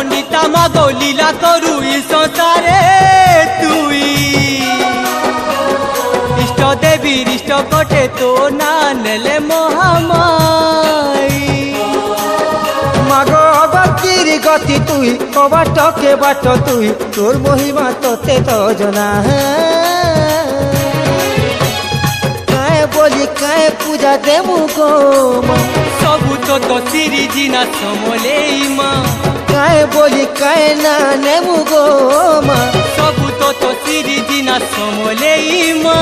পণ্ডিতা মাগো লীলা করু ই সংসারে তুই ইষ্ট দেবীর ইষ্ট কটে তো না নেলে মহামাই মাগো ভক্তির গতি তুই ও বাটকে বাট তুই তোর মহিমা তোতে তো জনা কায়ে বলি কায়ে পূজা দেবু গো মা সবু তো তো সিরি জিনা সমলেই মা কায়ে বলি কায়ে না নেবু গো মা সবু তো তো সিরি জিনা সমলেই মা